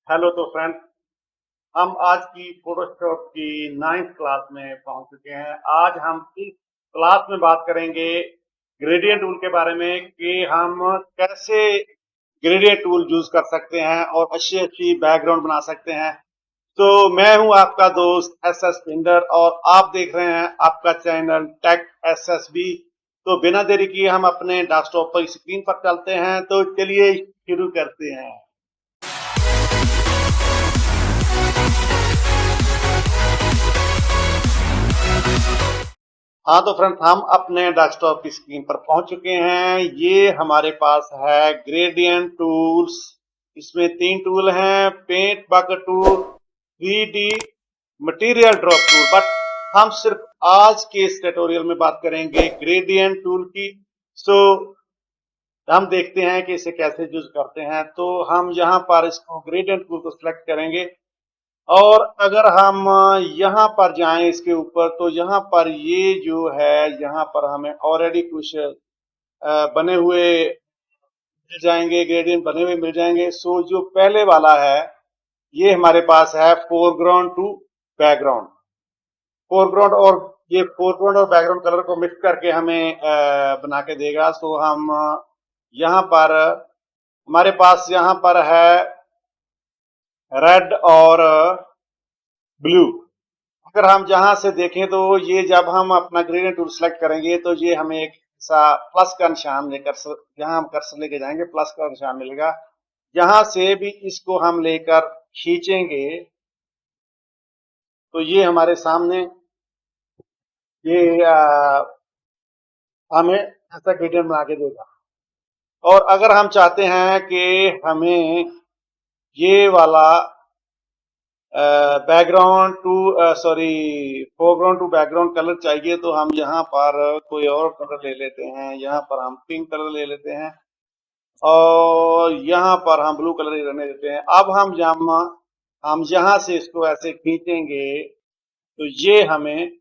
Hello तो friends, हम आज की फोटोशॉप की 9th क्लास में पहुंच चुके हैं। आज हम इस क्लास में बात करेंगे ग्रेडियंट टूल के बारे में कि हम कैसे ग्रेडियंट टूल यूज कर सकते हैं और अच्छी अच्छी बैकग्राउंड बना सकते हैं। तो मैं हूं आपका दोस्त एस एस पिंडर और आप देख रहे हैं आपका channel Tech S S B. तो बिना देरी किए हम अपने डेस्कटॉप पर स्क्रीन पर चलते हैं। तो चलिए शुरू करते हैं। हाँ तो फ्रेंड्स, हम अपने डेस्कटॉप की स्क्रीन पर पहुंच चुके हैं। ये हमारे पास है ग्रेडियंट टूल्स। इसमें 3 टूल हैं, paint bucket tool, 3D material drop tool. But हम सिर्फ आज के इस ट्यूटोरियल में बात करेंगे ग्रेडियंट टूल की। सो हम देखते हैं कि इसे कैसे यूज करते हैं। तो हम यहाँ पर इसको ग्रेडियंट टूल को सिलेक्ट करेंगे और अगर हम यहाँ पर जाएं इसके ऊपर, तो यहाँ पर ये जो है, यहाँ पर हमें ऑलरेडी कुछ बने हुए मिल जाएंगे, ग्रेडियंट बने हुए मिल जाएंगे। सो जो पहले वाला है, ये हमारे पास है फोरग्राउंड टू बैकग्राउंड। फोरग्राउंड और ये फोरग्राउंड और बैकग्राउंड कलर को मिक्स करके हमें बना के देगा। सो हम यहाँ पर हमारे पास यहाँ पर है रेड और ब्लू। अगर हम जहां से देखें तो ये जब हम अपना ग्रेडियंट टूल सेलेक्ट करेंगे तो ये हमें एक ऐसा प्लस का निशान लेकर, जहां हम कर्सर लेके जाएंगे प्लस का निशान मिलेगा। जहां से भी इसको हम लेकर खींचेंगे तो ये हमारे सामने ये हमें ऐसा ग्रेडियंट बना के देगा। और अगर हम चाहते हैं कि हमें ये वाला background to sorry foreground to background colour चाहिए, तो हम यहाँ पर कोई और कलर ले लेते हैं। यहाँ पर हम पिंक कलर ले लेते हैं और यहाँ पर हम ब्लू कलर ही रहने देते हैं। अब हम यहाँ से इसको ऐसे खींचेंगे तो ये हमें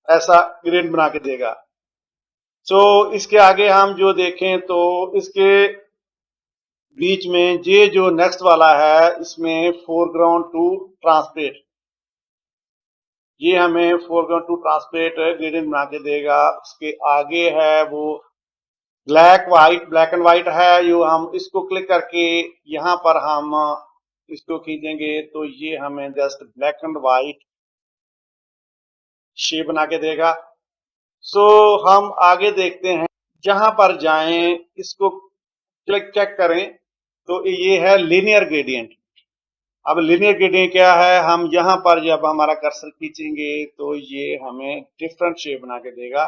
ऐसा ग्रेडियंट बना के देगा। सो इसके आगे हम जो देखें तो इसके बीच में ये जो नेक्स्ट वाला है, इसमें फोरग्राउंड टू ट्रांसपेरेंट, ये हमें फोरग्राउंड टू ट्रांसपेरेंट ग्रेडियंट बना के देगा। उसके आगे है वो ब्लैक एंड व्हाइट है। जो हम इसको क्लिक करके यहाँ पर हम इसको खींचेंगे तो ये हमें just black and white shape बना के देगा। सो हम आगे देखते हैं, जहां पर जाएं इसको क्लिक चेक करें तो ये है लीनियर ग्रेडियंट। अब लीनियर ग्रेडियंट क्या है, हम यहाँ पर जब हमारा कर्सर खींचेंगे तो ये हमें डिफरेंट शेप बना के देगा।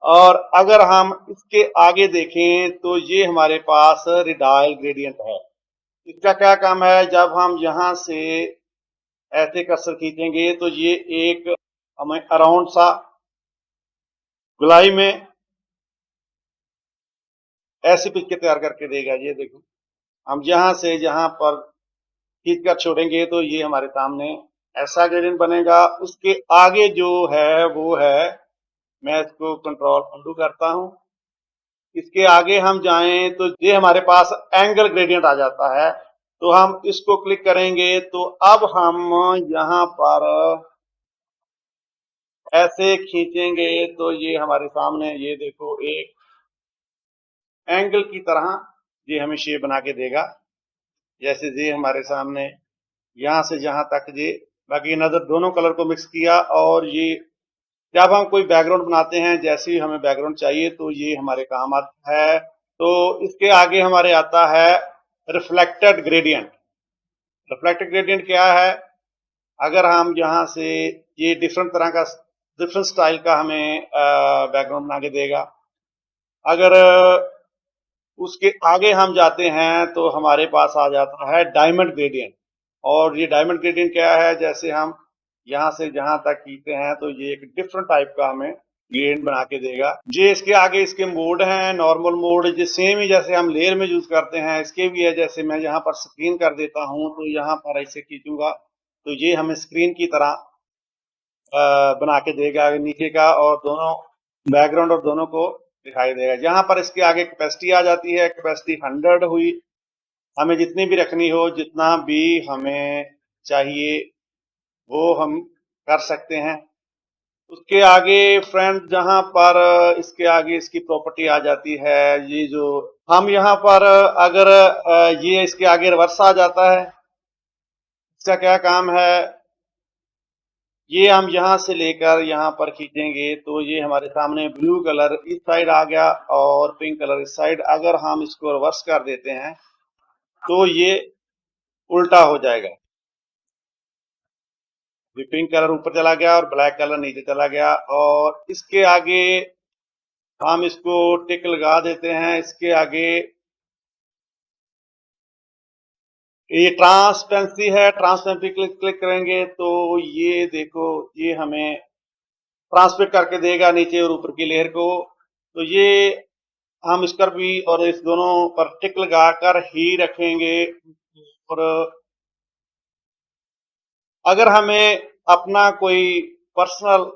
और अगर हम इसके आगे देखें तो ये हमारे पास रेडियल ग्रेडियंट है। इसका क्या काम है, जब हम यहाँ से ऐसे कर्सर खींचेंगे तो ये एक हमें अराउंड सा गुलाई में ऐसी पिक्चर तैयार करके देगा। ये देखो, हम यहाँ से जहाँ पर खींच कर छोड़ेंगे तो ये हमारे सामने ऐसा ग्रेडियंट बनेगा। उसके आगे जो है वो है, मैं इसको कंट्रोल अंडू करता हूँ। इसके आगे हम जाएं तो ये हमारे पास एंगल ग्रेडियंट आ जाता है। तो हम इसको क्लिक करेंगे तो अब हम यहाँ पर ऐसे खींचेंगे तो ये हमारे सामने, ये देखो, एक एंगल की तरह ये हमें शेप बना के देगा। जैसे ये हमारे सामने यहाँ से जहां तक ये, बाकी नजर दोनों कलर को मिक्स किया। और ये जब हम कोई बैकग्राउंड बनाते हैं, जैसे ही हमें बैकग्राउंड चाहिए तो ये हमारे काम आता है। तो इसके आगे हमारे आता है रिफ्लेक्टेड ग्रेडियंट। रिफ्लेक्टेड ग्रेडियंट क्या है, अगर हम यहाँ से ये डिफरेंट तरह का, डिफरेंट स्टाइल का हमें बैकग्राउंड बना के देगा। अगर उसके आगे हम जाते हैं तो हमारे पास आ जाता है डायमंड ग्रेडियंट। और ये डायमंड ग्रेडियंट क्या है, जैसे हम यहाँ से जहां तक खींचते हैं तो ये एक डिफरेंट टाइप का हमें ग्रेडियंट बना के देगा। ये इसके आगे इसके मोड हैं, नॉर्मल मोड जो सेम ही जैसे हम लेयर में यूज करते हैं इसके भी है। जैसे मैं यहाँ पर स्क्रीन कर देता हूँ तो यहाँ पर ऐसे खींचूंगा तो ये हमें स्क्रीन की तरह बना के देगा नीचे का, और दोनों बैकग्राउंड और दोनों को दिखाई देगा। जहां पर इसके आगे कैपेसिटी आ जाती है, कैपेसिटी 100 हुई हमें जितनी भी रखनी हो, जितना भी हमें चाहिए वो हम कर सकते हैं। उसके आगे फ्रेंड जहां पर इसके आगे इसकी प्रॉपर्टी आ जाती है, ये जो हम यहाँ पर अगर ये इसके आगे रिवर्स आ जाता है, इसका क्या काम है, ये हम यहाँ से लेकर यहाँ पर खींचेंगे तो ये हमारे सामने ब्लू कलर इस साइड आ गया और पिंक कलर इस साइड। अगर हम इसको रिवर्स कर देते हैं तो ये उल्टा हो जाएगा, ये पिंक कलर ऊपर चला गया और ब्लैक कलर नीचे चला गया। और इसके आगे हम इसको टिक लगा देते हैं। इसके आगे ये ट्रांसपेरेंसी है, ट्रांसपेरेंसी क्लिक करेंगे तो ये देखो ये हमें ट्रांसमिट करके देगा नीचे और ऊपर की लेयर को। तो ये हम इस पर भी और इस दोनों पर टिक लगाकर ही रखेंगे। और अगर हमें अपना कोई पर्सनल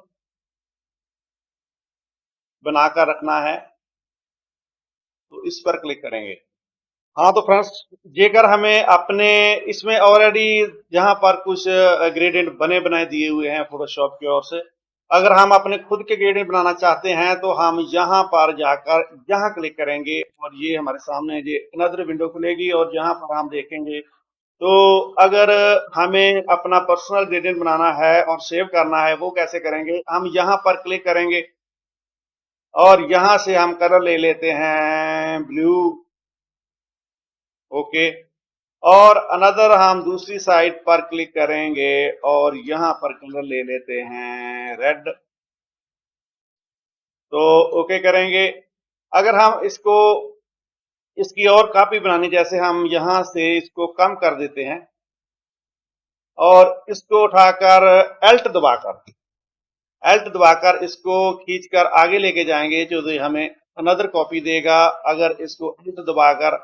बनाकर रखना है तो इस पर क्लिक करेंगे। हाँ तो फ्रेंड्स, जेकर हमें अपने इसमें ऑलरेडी जहां पर कुछ ग्रेडियंट बने बनाए दिए हुए हैं फोटोशॉप की ओर से, अगर हम अपने खुद के ग्रेडियंट बनाना चाहते हैं तो हम यहाँ पर जाकर यहाँ क्लिक करेंगे और ये हमारे सामने ये अनदर विंडो खुलेगी और यहाँ पर हम देखेंगे। तो अगर हमें अपना पर्सनल ग्रेडियंट बनाना है और सेव करना है, वो कैसे करेंगे, हम यहाँ पर क्लिक करेंगे और यहाँ से हम कलर ले लेते हैं ब्लू। ओके, और अनदर हम दूसरी साइड पर क्लिक करेंगे और यहाँ पर कलर ले लेते हैं रेड। तो ओके करेंगे। अगर हम इसको इसकी और कॉपी बनानी, जैसे हम यहाँ से इसको कम कर देते हैं और इसको उठाकर एल्ट दबाकर इसको खींचकर आगे लेके जाएंगे जो हमें अनदर कॉपी देगा। अगर इसको एल्ट दबाकर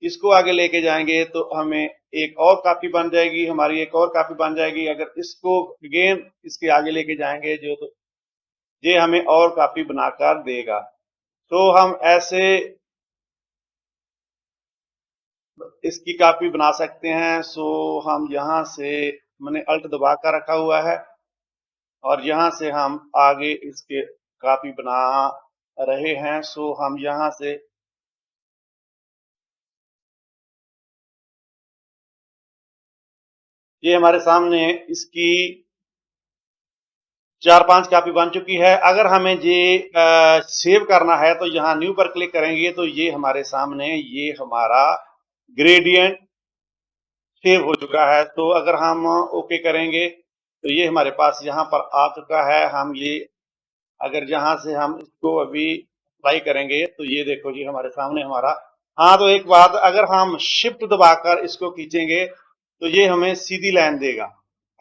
इसको आगे लेके जाएंगे तो हमें एक और कॉपी बन जाएगी, हमारी एक और कॉपी बन जाएगी। अगर इसको अगेन इसके आगे लेके जाएंगे जो तो ये हमें और कॉपी बनाकर देगा। तो हम ऐसे इसकी कॉपी बना सकते हैं। सो हम यहाँ से, मैंने अल्ट दबा कर रखा हुआ है और यहाँ से हम आगे इसके कॉपी बना रहे हैं। सो हम यहाँ से ये हमारे सामने इसकी 4-5 कॉपी बन चुकी है। अगर हमें ये सेव करना है तो यहाँ न्यू पर क्लिक करेंगे तो ये हमारे सामने ये हमारा ग्रेडियंट सेव हो चुका है। तो अगर हम ओके करेंगे तो ये हमारे पास यहाँ पर आ चुका है। हम ये अगर यहाँ से हम इसको अभी अप्लाई करेंगे तो ये देखो जी हमारे सामने हमारा। हाँ तो एक बात, अगर हम शिफ्ट दबाकर इसको खींचेंगे तो ये हमें सीधी लाइन देगा।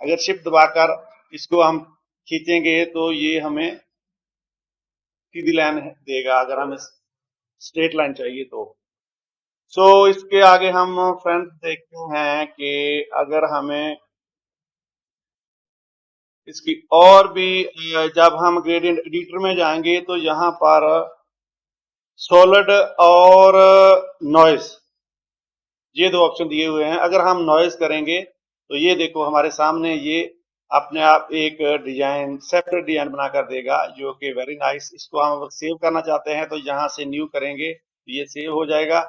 अगर शिफ्ट दबाकर इसको हम खींचेंगे तो ये हमें सीधी लाइन देगा, अगर हमें स्ट्रेट लाइन चाहिए तो। सो इसके आगे हम फ्रेंड्स देखते हैं कि अगर हमें इसकी और भी जब हम ग्रेडियंट एडिटर में जाएंगे तो यहाँ पर सॉलिड और नॉइज ये दो ऑप्शन दिए हुए हैं। अगर हम नॉइज करेंगे तो ये देखो हमारे सामने ये अपने आप एक डिजाइन, सेपरेट डिजाइन बनाकर देगा जो कि वेरी नाइस। इसको हम सेव करना चाहते हैं तो यहाँ से न्यू करेंगे तो ये सेव हो जाएगा।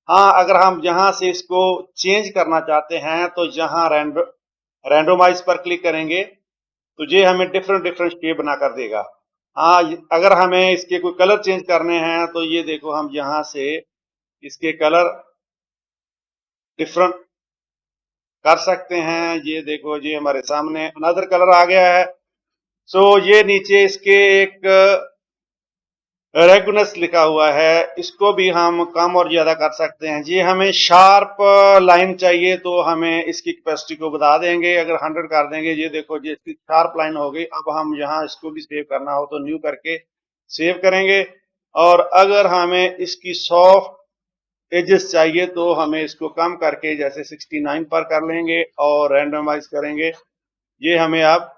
हाँ अगर हम यहाँ से इसको चेंज करना चाहते हैं तो यहाँ रैंडोमाइज पर क्लिक करेंगे तो ये हमें डिफरेंट डिफरेंट शेप बनाकर देगा। हाँ अगर हमें इसके कोई कलर चेंज करने हैं तो ये देखो हम यहाँ से इसके कलर डिफरेंट कर सकते हैं। ये देखो ये हमारे सामने अनदर कलर आ गया है। सो ये नीचे इसके एक रेगुलस लिखा हुआ है, इसको भी हम कम और ज्यादा कर सकते हैं। ये हमें शार्प लाइन चाहिए तो हमें इसकी कैपेसिटी को बढ़ा देंगे, अगर 100 कर देंगे। ये देखो ये इसकी शार्प लाइन हो गई। अब हम यहाँ इसको भी सेव करना हो तो न्यू करके सेव करेंगे। और अगर हमें इसकी सॉफ्ट एजेस चाहिए तो हमें इसको कम करके जैसे 69 पर कर लेंगे और रैंडमाइज करेंगे। ये हमें अब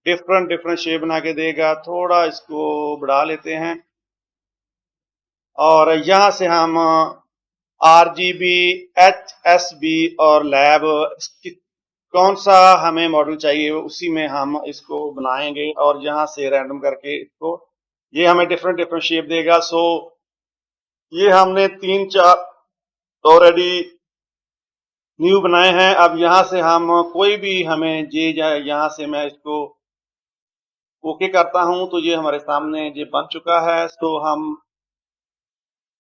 डिफरेंट डिफरेंट शेप बना के देगा। थोड़ा इसको बढ़ा लेते हैं और यहाँ से हम RGB, HSB और लैब, कौन सा हमें मॉडल चाहिए उसी में हम इसको बनाएंगे और यहाँ से रैंडम करके इसको, ये हमें डिफरेंट डिफरेंट शेप देगा। सो ये हमने 3-4 ऑलरेडी न्यू बनाए हैं। अब यहाँ से हम कोई भी हमें ये यहाँ से मैं इसको ओके करता हूं तो ये हमारे सामने ये बन चुका है। तो हम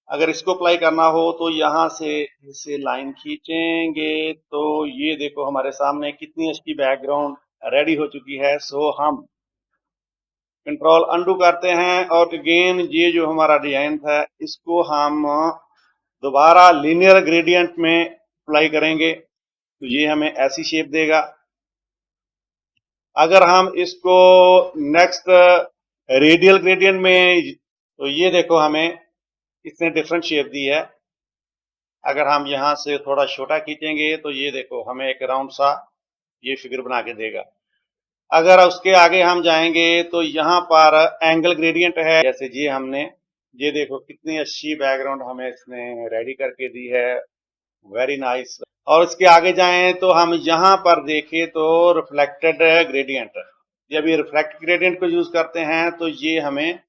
अगर इसको अप्लाई करना हो तो यहाँ से इसे लाइन खींचेंगे तो ये देखो हमारे सामने कितनी अच्छी बैकग्राउंड रेडी हो चुकी है। सो हम कंट्रोल अंडू करते हैं और अगेन ये जो हमारा डिजाइन था इसको हम दोबारा लीनियर ग्रेडियंट में अप्लाई करेंगे तो ये हमें ऐसी शेप देगा। अगर हम इसको नेक्स्ट रेडियल ग्रेडियंट में, तो ये देखो हमें इसने डिफरेंट शेप दी है। अगर हम यहाँ से थोड़ा छोटा खींचेंगे तो ये देखो हमें एक राउंड सा ये फिगर बना के देगा। अगर उसके आगे हम जाएंगे तो यहाँ पर एंगल ग्रेडियंट है, जैसे ये हमने ये देखो कितनी अच्छी बैकग्राउंड हमें इसने रेडी करके दी है, वेरी नाइस। और इसके आगे जाएं तो हम यहाँ पर देखें तो रिफ्लेक्टेड ग्रेडियंट, जब ये रिफ्लेक्टेड ग्रेडियंट को यूज करते हैं तो ये हमें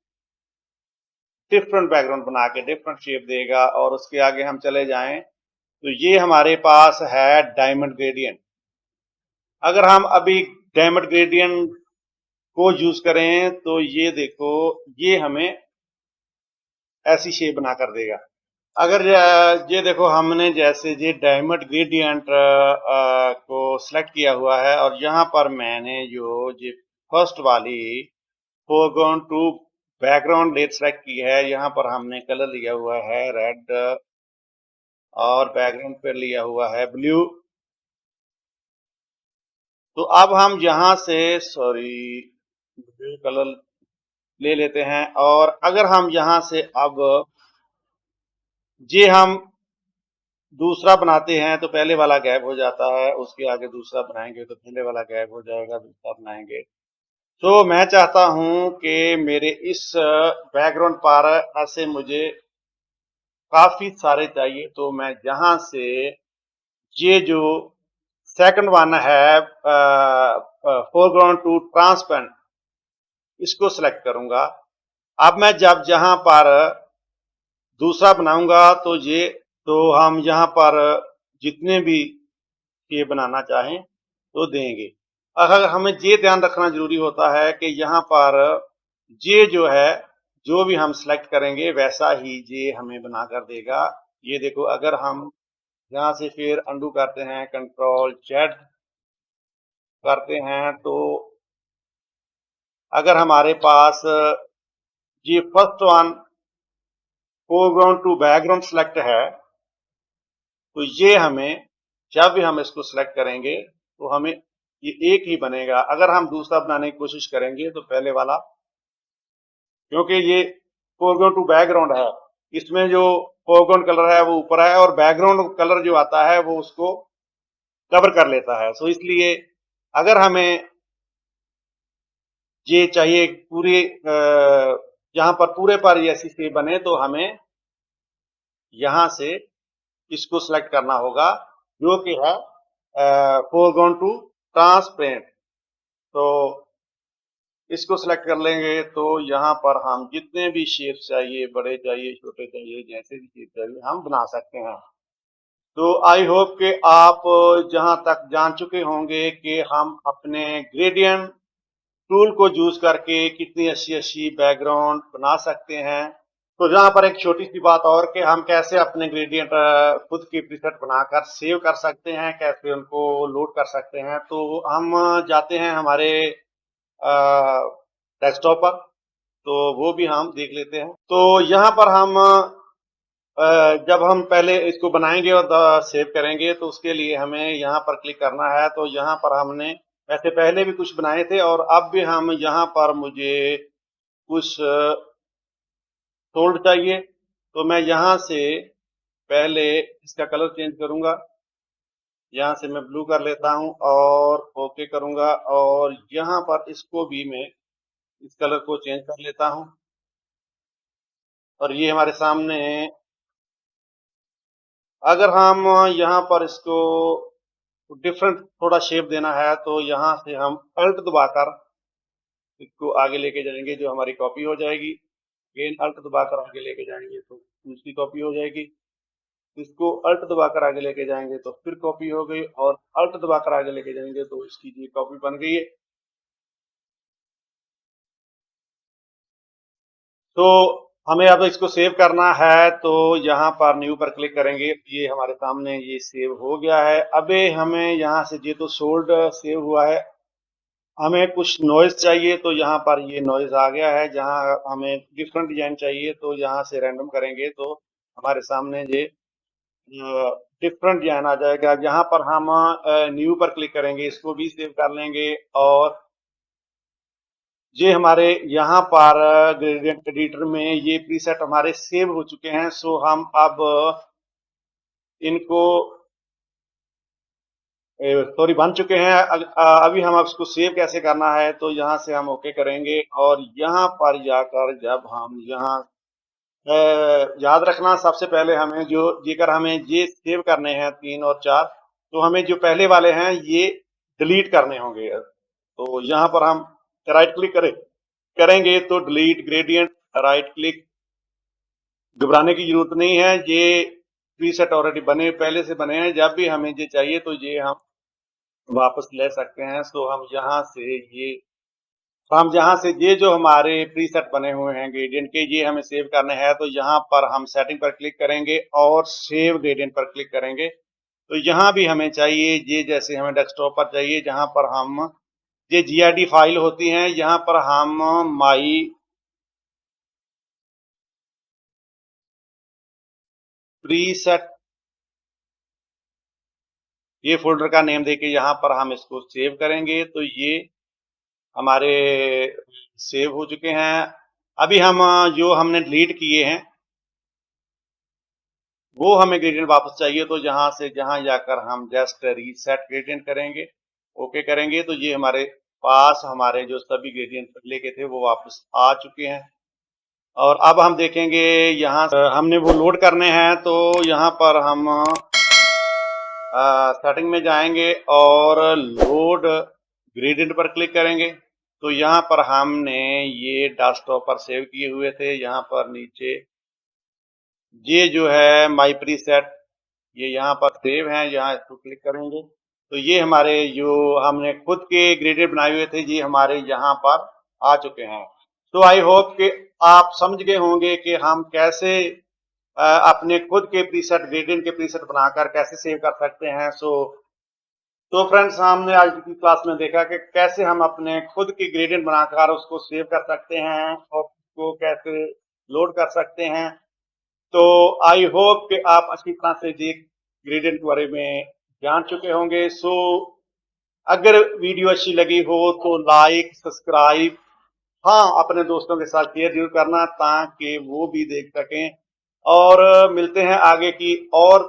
डिफरेंट बैकग्राउंड बना के डिफरेंट शेप देगा। और उसके आगे हम चले जाएं तो ये हमारे पास है डायमंड ग्रेडियंट। अगर हम अभी डायमंड ग्रेडियंट को यूज करें तो ये देखो ये हमें ऐसी शेप बना कर देगा। अगर ये देखो हमने जैसे ये डायमंड ग्रेडियंट को सिलेक्ट किया हुआ है और यहाँ पर मैंने जो ये फर्स्ट वाली foreground to background layer select की है, यहाँ पर हमने कलर लिया हुआ है रेड और बैकग्राउंड पर लिया हुआ है ब्लू। तो अब हम यहाँ से सॉरी ब्लू कलर ले लेते हैं और अगर हम यहाँ से अब ये हम दूसरा बनाते हैं तो पहले वाला गैप हो जाता है, उसके आगे दूसरा बनाएंगे तो पहले वाला गैप हो जाएगा, दूसरा बनाएंगे। तो मैं चाहता हूं कि मेरे इस बैकग्राउंड पर ऐसे मुझे काफी सारे चाहिए, तो मैं यहां से ये जो सेकंड वन है फोरग्राउंड टू ट्रांसपेरेंट, इसको सिलेक्ट करूंगा। अब मैं जब जहां पर दूसरा बनाऊंगा तो हम यहाँ पर जितने भी ये बनाना चाहें तो देंगे। अगर हमें ये ध्यान रखना जरूरी होता है कि यहाँ पर ये जो है जो भी हम सिलेक्ट करेंगे वैसा ही ये हमें बना कर देगा। ये देखो अगर हम यहाँ से फिर अंडू करते हैं, कंट्रोल जेड करते हैं, तो अगर हमारे पास ये first one foreground to background select है तो ये हमें जब भी हम इसको सिलेक्ट करेंगे तो हमें ये एक ही बनेगा। अगर हम दूसरा बनाने की कोशिश करेंगे तो पहले वाला, क्योंकि ये फोरग्राउंड टू बैकग्राउंड है, इसमें जो फोरग्राउंड कलर है वो ऊपर है और बैकग्राउंड कलर जो आता है वो उसको कवर कर लेता है। सो इसलिए अगर हमें ये चाहिए पूरे यहाँ पर पूरे पर ये ऐसी शेप बने तो हमें यहाँ से इसको सिलेक्ट करना होगा जो कि है फोरग्राउंड टू ट्रांसपेरेंट। तो इसको सिलेक्ट कर लेंगे तो यहाँ पर हम जितने भी शेप चाहिए, बड़े चाहिए छोटे चाहिए, जैसे भी शेप चाहिए हम बना सकते हैं। तो आई होप कि आप जहां तक जान चुके होंगे कि हम अपने ग्रेडियंट टूल को यूज करके कितनी अच्छी अच्छी बैकग्राउंड बना सकते हैं। तो जहां पर एक छोटी सी बात और कि हम कैसे अपने ग्रेडियंट खुद की प्रीसेट बनाकर सेव कर सकते हैं, कैसे उनको लोड कर सकते हैं। तो हम जाते हैं हमारे डेस्कटॉप पर, तो वो भी हम देख लेते हैं। तो यहाँ पर हम जब हम पहले इसको बनाएंगे और सेव करेंगे तो उसके लिए हमें यहाँ पर क्लिक करना है। तो यहाँ पर हमने वैसे पहले भी कुछ बनाए थे और अब भी हम यहाँ पर मुझे कुछ सोल्ड चाहिए, तो मैं यहाँ से पहले इसका कलर चेंज करूंगा। यहाँ से मैं ब्लू कर लेता हूँ और ओके करूंगा और यहाँ पर इसको भी मैं इस कलर को चेंज कर लेता हूँ और ये हमारे सामने अगर हम यहाँ पर इसको डिफरेंट थोड़ा शेप देना है तो यहाँ से हम अल्ट दबाकर इसको आगे लेके जाएंगे, जो हमारी कॉपी हो जाएगी। अगेन अल्ट दबाकर आगे लेके जाएंगे तो दूसरी कॉपी हो जाएगी। इसको अल्ट दबाकर आगे लेके जाएंगे तो फिर कॉपी हो गई, और अल्ट दबाकर आगे लेके जाएंगे तो इसकी ये कॉपी बन गई है। तो हमें अब इसको सेव करना है, तो यहाँ पर न्यू पर क्लिक करेंगे। ये हमारे सामने ये सेव हो गया है। अबे हमें यहाँ से ये तो सोल्ड सेव हुआ है, हमें कुछ नॉइज चाहिए, तो यहाँ पर ये नॉइज आ गया है। जहाँ हमें डिफरेंट डिजाइन चाहिए तो यहाँ से रैंडम करेंगे तो हमारे सामने ये डिफरेंट डिजाइन आ जाएगा। यहाँ पर हम न्यू पर क्लिक करेंगे, इसको भी सेव कर लेंगे। और ये हमारे यहाँ पर ग्रेडियंट एडिटर में ये प्रीसेट हमारे सेव हो चुके हैं। सो हम अब इनको सॉरी बन चुके हैं। अभी हम अब इसको सेव कैसे करना है, तो यहाँ से हम ओके करेंगे, और यहाँ पर जाकर जब हम यहाँ याद रखना, सबसे पहले हमें जो जेकर हमें ये सेव करने हैं 3 और 4, तो हमें जो पहले वाले हैं ये डिलीट करने होंगे। तो यहाँ पर हम राइट क्लिक करेंगे तो डिलीट ग्रेडियंट, राइट क्लिक। घबराने की जरूरत नहीं है, ये प्रीसेट ऑलरेडी बने पहले से बने हैं। जब भी हमें ये चाहिए तो ये हम वापस ले सकते हैं। सो हम यहाँ से ये जो हमारे प्रीसेट बने हुए हैं ग्रेडियंट के, ये हमें सेव करने हैं। तो यहाँ पर हम सेटिंग पर क्लिक करेंगे और सेव ग्रेडियंट पर क्लिक करेंगे। तो यहाँ भी हमें चाहिए ये, जैसे हमें डेस्कटॉप पर चाहिए, जहाँ पर हम ये GID फाइल होती हैं, यहाँ पर हम माई प्रीसेट ये फोल्डर का नेम देके यहाँ पर हम इसको सेव करेंगे। तो ये हमारे सेव हो चुके हैं। अभी हम जो हमने डिलीट किए हैं वो हमें ग्रेडियंट वापस चाहिए, तो जहाँ जाकर हम जस्ट रीसेट ग्रेडियंट करेंगे, ओके करेंगे, तो ये हमारे पास हमारे जो सभी ग्रेडियंट लेके थे वो वापस आ चुके हैं। और अब हम देखेंगे यहाँ हमने वो लोड करने हैं, तो यहाँ पर हम सेटिंग में जाएंगे और लोड ग्रेडियंट पर क्लिक करेंगे। तो यहाँ पर हमने ये डेस्कटॉप पर सेव किए हुए थे, यहाँ पर नीचे ये जो है माई प्रीसेट, ये यहाँ पर सेव हैं, यहाँ इसको क्लिक करेंगे तो ये हमारे जो हमने खुद के ग्रेडियंट बनाए हुए थे ये हमारे यहाँ पर आ चुके हैं। तो आई होप कि आप समझ गए होंगे कि हम कैसे अपने खुद के प्रीसेट ग्रेडियंट के प्रीसेट बनाकर कैसे सेव कर सकते हैं। तो फ्रेंड्स, हमने आज की क्लास में देखा कि कैसे हम अपने खुद की ग्रेडियंट बनाकर उसको सेव कर सकते हैं और उसको कैसे लोड कर सकते हैं। तो आई होप कि आप अच्छी तरह से ये ग्रेडियंट के बारे में जान चुके होंगे। सो अगर वीडियो अच्छी लगी हो तो लाइक, सब्सक्राइब, हाँ, अपने दोस्तों के साथ शेयर जरूर करना ताकि वो भी देख सकें। और मिलते हैं आगे की और